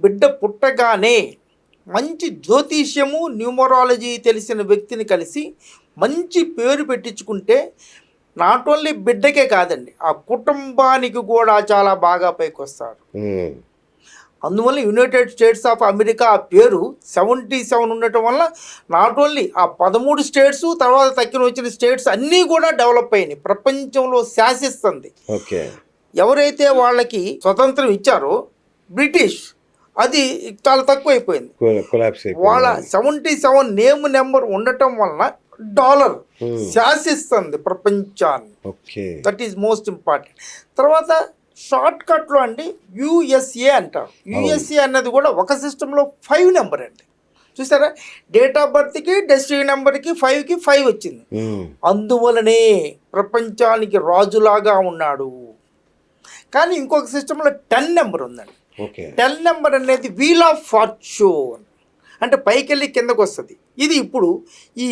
బిడ్డ పుట్టగానే మంచి జ్యోతిష్యము న్యూమరాలజీ తెలిసిన వ్యక్తిని కలిసి మంచి పేరు పెట్టించుకుంటే నాట్ ఓన్లీ బిడ్డకే కాదండి, ఆ కుటుంబానికి కూడా చాలా బాగా పైకి వస్తారు. అందువల్ల యునైటెడ్ స్టేట్స్ ఆఫ్ అమెరికా ఆ పేరు 77 ఉండటం వల్ల నాట్ ఓన్లీ ఆ 13 స్టేట్స్, తర్వాత తక్కిన వచ్చిన స్టేట్స్ అన్నీ కూడా డెవలప్ అయినాయి, ప్రపంచంలో శాసిస్తుంది. ఎవరైతే వాళ్ళకి స్వతంత్రం ఇచ్చారో బ్రిటిష్, అది చాలా తక్కువ అయిపోయింది. వాళ్ళ 77 నేమ్ నెంబర్ ఉండటం వలన డాలర్ శాసిస్తుంది ప్రపంచాన్ని. That is most important. తర్వాత షార్ట్ కట్లో అండి యుఎస్ఏ అంటారు. యుఎస్ఏ అన్నది కూడా ఒక సిస్టంలో 5 నెంబర్ అండి. చూసారా, డేట్ ఆఫ్ బర్త్కి డెస్టినీ నెంబర్కి 5కి 5 వచ్చింది. అందువలనే ప్రపంచానికి రాజులాగా ఉన్నాడు. కానీ ఇంకొక సిస్టంలో 10 నెంబర్ ఉందండి. 10 నెంబర్ అనేది వీల్ ఆఫ్ ఫార్చ్యూన్, అంటే పైకి వెళ్ళి కిందకు వస్తుంది. ఇది ఇప్పుడు ఈ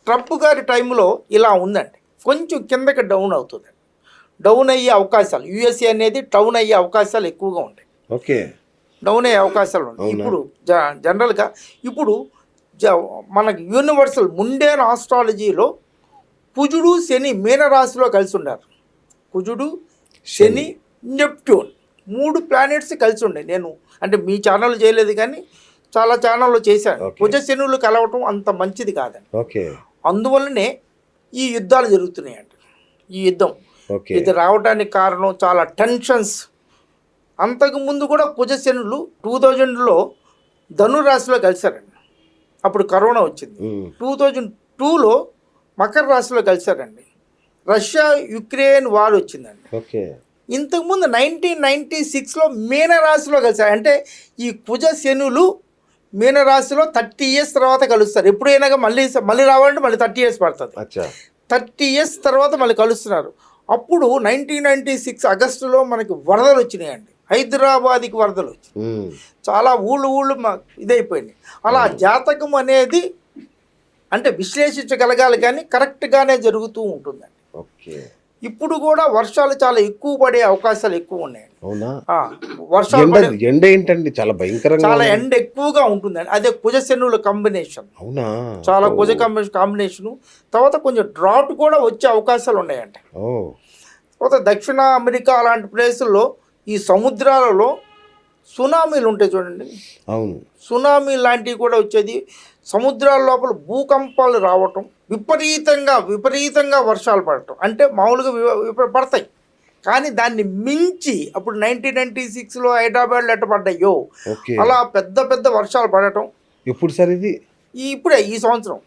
ట్రంప్ గారి టైంలో ఇలా ఉందండి, కొంచెం కిందకి డౌన్ అవుతుంది, డౌన్ అయ్యే అవకాశాలు, యుఎస్ఏ అనేది డౌన్ అయ్యే అవకాశాలు ఎక్కువగా ఉంటాయి. డౌన్ అయ్యే అవకాశాలు ఉంటాయి. ఇప్పుడు జనరల్గా ఇప్పుడు మనకి యూనివర్సల్ ముండేన్ ఆస్ట్రాలజీలో కుజుడు శని మీనరాశిలో కలిసి ఉన్నారు. కుజుడు శని నెప్ట్యూన్ 3 ప్లానెట్స్ కలిసి ఉండే. నేను అంటే మీ ఛానల్ చేయలేదు కానీ చాలా ఛానల్లో చేశాను. కుజ శనులు కలవటం అంత మంచిది కాదండి. అందువల్లనే ఈ యుద్ధాలు జరుగుతున్నాయండి. ఈ యుద్ధం ఇది రావడానికి కారణం చాలా టెన్షన్స్. అంతకుముందు కూడా కుజశనులు 2000లో ధనురాశిలో కలిశారండి, అప్పుడు కరోనా వచ్చింది. 2002లో మకర రాశిలో కలిశారండి, రష్యా యుక్రెయిన్ వార్ వచ్చిందండి. ఇంతకుముందు 1996లో మీనరాశిలో కలిశారు. అంటే ఈ కుజశనులు మీనరాశిలో 30 years తర్వాత కలుస్తారు. ఎప్పుడైనా మళ్ళీ రావాలంటే మళ్ళీ 30 years పడుతుంది. 30 years తర్వాత మళ్ళీ కలుస్తున్నారు. అప్పుడు 1996 ఆగస్టులో మనకి వరదలు వచ్చినాయండి, హైదరాబాద్కి వరదలు వచ్చినాయి, చాలా ఊళ్ళు ఇదైపోయినాయి. అలా జాతకం అనేది అంటే విశ్లేషించగలగాలి కానీ కరెక్ట్గానే జరుగుతూ ఉంటుందండి. ఇప్పుడు కూడా వర్షాలు చాలా ఎక్కువ పడే అవకాశాలు ఎక్కువ ఉన్నాయండి. వర్షాలు ఎండ ఏంటండి చాలా భయంకరంగా, చాలా ఎండ ఎక్కువగా ఉంటుందండి. అదే కుజశనుల కాంబినేషన్, చాలా కుజ కాంబినేషను. తర్వాత కొంచెం డ్రాట్ కూడా వచ్చే అవకాశాలు ఉన్నాయండి. తర్వాత దక్షిణ అమెరికా అలాంటి ప్లేసుల్లో ఈ సముద్రాలలో సునామీలు ఉంటాయి చూడండి. సునామీ లాంటివి కూడా వచ్చేది. సముద్రాల లోపల భూకంపాలు రావటం, విపరీతంగా వర్షాలు పడటం, అంటే మామూలుగా పడతాయి కానీ దాన్ని మించి అప్పుడు 1996లో హైదరాబాద్లో ఎట్ట పడ్డాయో అలా పెద్ద వర్షాలు పడటం. ఎప్పుడు సార్ ఇది? ఇప్పుడే ఈ సంవత్సరం.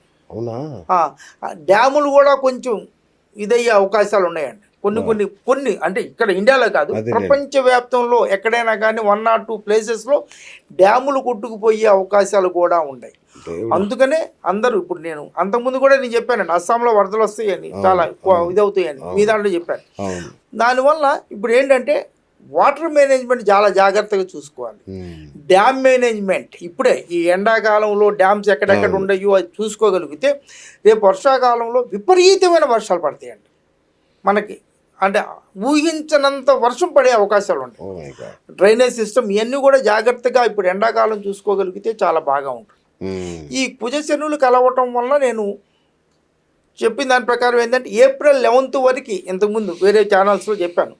డ్యాములు కూడా కొంచెం ఇదయ్యే అవకాశాలు ఉన్నాయండి. కొన్ని అంటే ఇక్కడ ఇండియాలో కాదు, ప్రపంచవ్యాప్తంలో ఎక్కడైనా కానీ 1 or 2 ప్లేసెస్లో డ్యాములు కొట్టుకుపోయే అవకాశాలు కూడా ఉన్నాయి. అందుకనే అందరూ ఇప్పుడు నేను అంతకుముందు కూడా నేను చెప్పానండి, అస్సాంలో వరదలు వస్తాయని, చాలా ఇదవుతాయని మీ దాంట్లో చెప్పాను. దానివల్ల ఇప్పుడు ఏంటంటే వాటర్ మేనేజ్మెంట్ చాలా జాగ్రత్తగా చూసుకోవాలి. డ్యామ్ మేనేజ్మెంట్ ఇప్పుడే ఈ ఎండాకాలంలో డ్యామ్స్ ఎక్కడెక్కడ ఉండయో అది చూసుకోగలిగితే రేపు వర్షాకాలంలో విపరీతమైన వర్షాలు పడతాయండి. మనకి అంటే ఊహించనంత వర్షం పడే అవకాశాలు ఉంటాయి. డ్రైనేజ్ సిస్టమ్ ఇవన్నీ కూడా జాగ్రత్తగా ఇప్పుడు ఎండాకాలం చూసుకోగలిగితే చాలా బాగా ఉంటుంది. ఈ కుజశనులు కలవటం వల్ల నేను చెప్పిన దాని ప్రకారం ఏంటంటే ఏప్రిల్ 11th వరకు, ఇంతకుముందు వేరే ఛానల్స్లో చెప్పాను,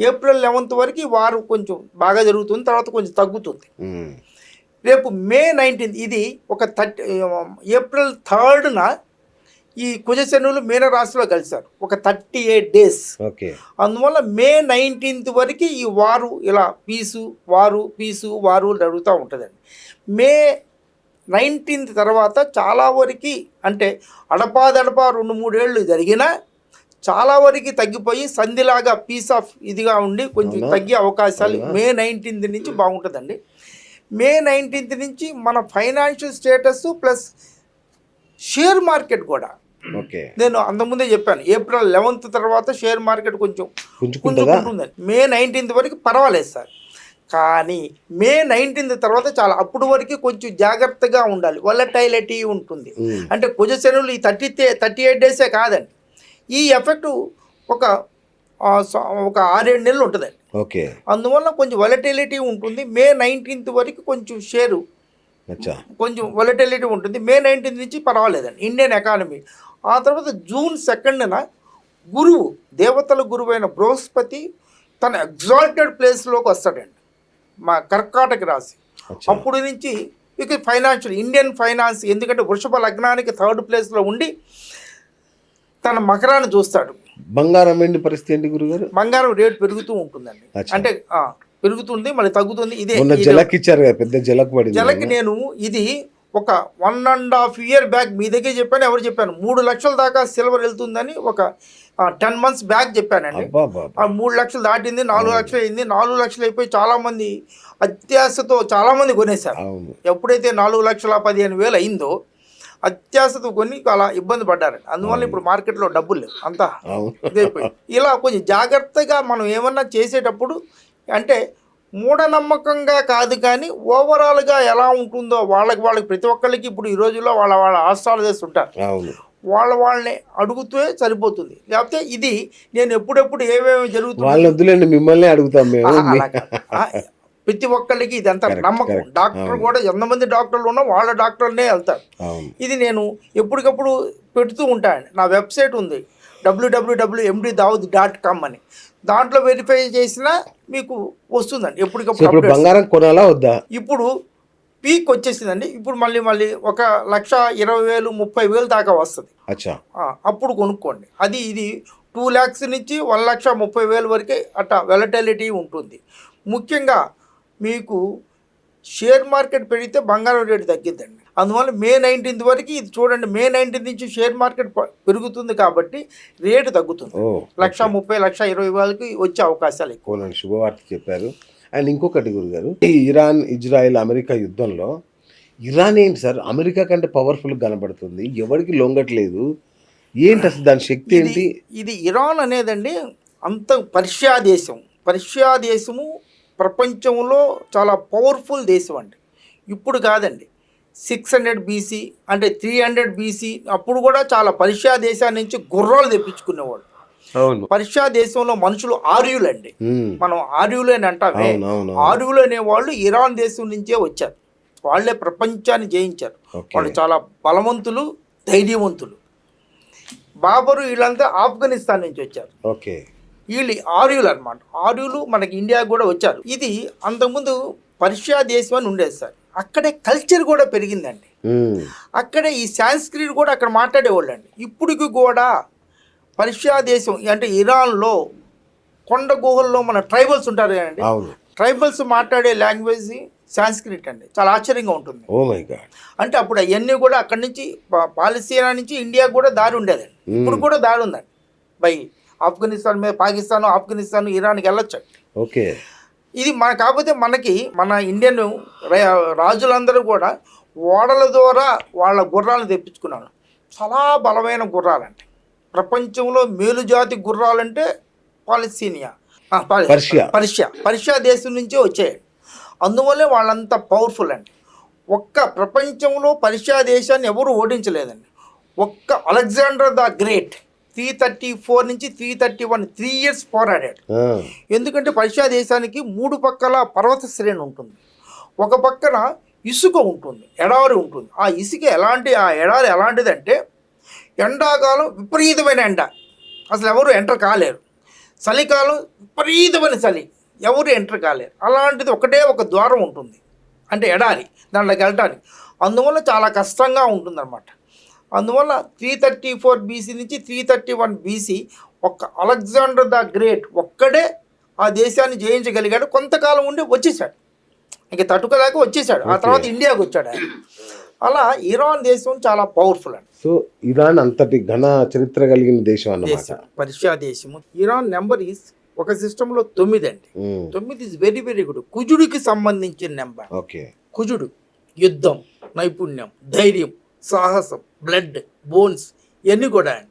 ఏప్రిల్ 11th వరకు వారు కొంచెం బాగా జరుగుతుంది, తర్వాత కొంచెం తగ్గుతుంది. రేపు మే 19th ఇది ఒక ఏప్రిల్ 3rd ఈ కుజశనులు మీనరాశిలో కలిశారు, ఒక 38 days. అందువల్ల మే 19th వరకు ఈ వారు ఇలా వారు జరుగుతూ ఉంటుందండి. మే 19th తర్వాత చాలా వరకు అంటే అడపాదడపా 2-3 ఏళ్ళు జరిగినా చాలా వరకు తగ్గిపోయి సంధిలాగా పీస్ ఆఫ్ ఇదిగా ఉండి కొంచెం తగ్గే అవకాశాలు మే 19th నుంచి బాగుంటుందండి. మే 19th నుంచి మన financial status plus share market కూడా, నేను అంతకుముందే చెప్పాను, ఏప్రిల్ 11th తర్వాత షేర్ మార్కెట్ కొంచెం పుంజుకుంటుందని. మే 19th వరకు పర్వాలేదు సార్, కానీ మే 19th తర్వాత చాలా అప్పుడు వరకు కొంచెం జాగ్రత్తగా ఉండాలి, వొలటైలిటీ ఉంటుంది. అంటే కుజశనులు ఈ 38 days కాదండి, ఈ ఎఫెక్టు ఒక 6-7 నెలలు ఉంటుందండి. ఓకే. అందువల్ల కొంచెం వలటిలిటీ ఉంటుంది. మే 19th వరకు కొంచెం షేరు అచ్చా. కొంచెం వలటిలిటీ ఉంటుంది. మే 19th నుంచి పర్వాలేదండి ఇండియన్ ఎకానమీ. ఆ తర్వాత జూన్ 2న గురువు, దేవతల గురువు అయిన బృహస్పతి తన ఎగ్జాల్టెడ్ ప్లేస్లోకి వస్తాడండి మా కర్కాటక రాశి. అచ్చా. అప్పుడు నుంచి ఇక ఫైనాన్షియల్ ఇండియన్ ఫైనాన్స్, ఎందుకంటే వృషభ లగ్నానికి 3rd ప్లేస్లో ఉండి తన మకరాన్ని చూస్తాడు. బంగారం వెండి పరిస్థితి ఏంటి గురుగారు? బంగారం రేటు పెరుగుతూ ఉంటుందండి. అచ్చా. అంటే పెరుగుతుంది మళ్ళీ తగ్గుతుంది. ఇదే మొన్న జలక్ ఇచ్చారు కదా, పెద్ద జలక్ పడింది. జలకి నేను ఇది ఒక 1.5 year బ్యాక్ మీ దగ్గర చెప్పాను, ఎవరు చెప్పాను, 3 లక్షల దాకా సిల్వర్ వెళ్తుందని ఒక 10 months బ్యాక్ చెప్పానండి. అబ్బబ్బబ్బ. ఆ 3 లక్షలు దాటింది, 4 లక్షలు అయింది. 4 లక్షలు అయిపోయి చాలామంది అత్యాశతో చాలామంది కొనేశారు. అవును. ఎప్పుడైతే 4,15,000 అయిందో అత్యాశతో కొని అలా ఇబ్బంది పడ్డారండి. అందువల్ల ఇప్పుడు మార్కెట్లో డబ్బులు లేవు, అంతా అవును. ఇదైపోయి. ఇలా కొంచెం జాగ్రత్తగా మనం ఏమన్నా చేసేటప్పుడు అంటే మూఢనమ్మకంగా కాదు కానీ ఓవరాల్గా ఎలా ఉంటుందో వాళ్ళకి ప్రతి ఒక్కరికి ఇప్పుడు ఈ రోజుల్లో వాళ్ళ ఆస్ట్రాలజర్స్ ఉంటారు, అవును. వాళ్ళని అడుగుతూ సరిపోతుంది. లేకపోతే ఇది నేను ఎప్పుడెప్పుడు ఏమేమి జరుగుతుంది వాళ్ళని వద్దులేండి, మిమ్మల్ని అడుగుతాం మేము. ప్రతి ఒక్కరికి ఇది అంత Correct, నమ్మకం. correct. డాక్టర్ కూడా ఎంతమంది డాక్టర్లు ఉన్నా వాళ్ళ డాక్టర్నే వెళ్తారు. అవును. ఇది నేను ఎప్పటికప్పుడు పెడుతూ ఉంటాను. నా వెబ్సైట్ ఉంది www.mddawood.com అని. దాంట్లో వెరిఫై చేసినా మీకు వస్తుందండి సో ఎప్పటికప్పుడు ఇప్పుడు updates. బంగారం కొనాలా వద్దా? ఇప్పుడు పీక్ వచ్చేసిందండి. ఇప్పుడు మళ్ళీ 1,20,000 30,000 దాకా వస్తుంది. అచ్చా. అప్పుడు కొనుక్కోండి. ఇది 2 lakhs నుంచి 1,30,000 వరకే అట్లా వెలటిలిటీ ఉంటుంది. ముఖ్యంగా మీకు షేర్ మార్కెట్ పెరిగితే బంగారం రేటు తగ్గిద్దండి. అందువల్ల మే 19th వరకు ఇది చూడండి. మే 19th నుంచి షేర్ మార్కెట్ పెరుగుతుంది కాబట్టి రేటు తగ్గుతుంది. 1,30,000 1,20,000 వచ్చే అవకాశాలు ఎక్కువ. అవునండి, శుభవార్త చెప్పారు. అండ్ ఇంకొకటి గురుగారు, ఈ ఇరాన్ ఇజ్రాయెల్ అమెరికా యుద్ధంలో ఇరాన్ ఏంటి సార్ అమెరికా కంటే పవర్ఫుల్ కనబడుతుంది, ఎవరికి లొంగట్లేదు, ఏంటి అసలు దాని శక్తి ఏంటి? ఇది ఇరాన్ అనేదండి అంత పర్షియా దేశము ప్రపంచంలో చాలా పవర్ఫుల్ దేశం అండి. ఇప్పుడు కాదండి, 600 BC అంటే 300 BC అప్పుడు కూడా చాలా పర్షియా దేశాన్ని నుంచి గుర్రాలు తెప్పించుకునేవాడు. అవును. పర్షియా దేశంలో మనుషులు ఆర్యులండి, మనం ఆర్యులు అని అంటామే. అవును. ఆర్యులు అనేవాళ్ళు ఇరాన్ దేశం నుంచే వచ్చారు. వాళ్ళే ప్రపంచాన్ని జయించారు. వాళ్ళు చాలా బలవంతులు, ధైర్యవంతులు. బాబరు వీళ్ళంతా ఆఫ్ఘనిస్తాన్ నుంచి వచ్చారు. ఓకే. వీళ్ళు ఆర్యులు అనమాట. ఆర్యులు మనకి ఇండియా కూడా వచ్చారు. ఇది అంతకుముందు పర్షియా దేశం అని ఉండేది సార్. అక్కడే కల్చర్ కూడా పెరిగిందండి. అక్కడే ఈ సాంస్క్రిట్ కూడా అక్కడ మాట్లాడేవాళ్ళు అండి. ఇప్పటికి కూడా పర్షియా దేశం అంటే ఇరాన్లో కొండ గుహల్లో మన ట్రైబల్స్ ఉంటారు కదండి, ట్రైబల్స్ మాట్లాడే లాంగ్వేజ్ సాంస్క్రిట్ అండి. చాలా ఆశ్చర్యంగా ఉంటుంది. Oh my god. అంటే అప్పుడు అవన్నీ కూడా అక్కడి నుంచి పాలస్తీనా నుంచి ఇండియా కూడా దారి ఉండేదండి. ఇప్పుడు కూడా దారి ఉందండి. బై ఆఫ్ఘనిస్తాన్ మీద ఆఫ్ఘనిస్తాన్ ఇరాన్కి వెళ్ళొచ్చు. ఓకే. ఇది కాకపోతే మన ఇండియన్ రాజులందరూ కూడా ఓడల ద్వారా వాళ్ళ గుర్రాలను తెప్పించుకున్నారు. చాలా బలమైన గుర్రాలండి. ప్రపంచంలో మేలుజాతి గుర్రాలంటే పర్షియా దేశం నుంచే వచ్చాయి. అందువల్లే వాళ్ళంతా పవర్ఫుల్ అండి. ప్రపంచంలో పర్షియా దేశాన్ని ఎవరు ఓడించలేదండి. అలెగ్జాండర్ ద గ్రేట్ 334 నుంచి 331 3 years పోరాడాడు. ఎందుకంటే పర్షియా దేశానికి 3 పక్కల పర్వత శ్రేణి ఉంటుంది. ఒక పక్కన ఇసుక ఉంటుంది, ఎడారి ఉంటుంది. ఆ ఇసుక ఎడారి ఎలాంటిదంటే ఎండాకాలం విపరీతమైన ఎండ, అసలు ఎవరు ఎంటర్ కాలేరు. చలికాలం విపరీతమైన చలి, ఎవరు ఎంటర్ కాలేరు. అలాంటిది ఒక ద్వారం ఉంటుంది, అంటే ఎడారి, దాంట్లోకి వెళ్ళడానికి. అందువల్ల చాలా కష్టంగా ఉంటుందన్నమాట. అందువల్ల 334 BC నుంచి 331 BC అలెగ్జాండర్ ద గ్రేట్ ఒక్కడే ఆ దేశాన్ని జయించగలిగాడు. కొంతకాలం ఉండి వచ్చేసాడు, ఇంక తట్టుకోలేక వచ్చేసాడు. ఆ తర్వాత ఇండియాకి వచ్చాడు ఆయన. అలా ఇరాన్ దేశం చాలా పవర్ఫుల్ అండి. సో ఇరాన్ అంతటి ఘన చరిత్ర కలిగిన దేశం అన్నమాట, పర్షియా దేశము. ఇరాన్ నెంబర్ ఒక సిస్టంలో 9 అండి. 9 ఇస్ వెరీ వెరీ గుడ్. కుజుడికి సంబంధించిన నెంబర్. ఓకే. కుజుడు యుద్ధం, నైపుణ్యం, ధైర్యం, సాహసం, బ్లడ్, బోన్స్ ఇవన్నీ కూడా అండి.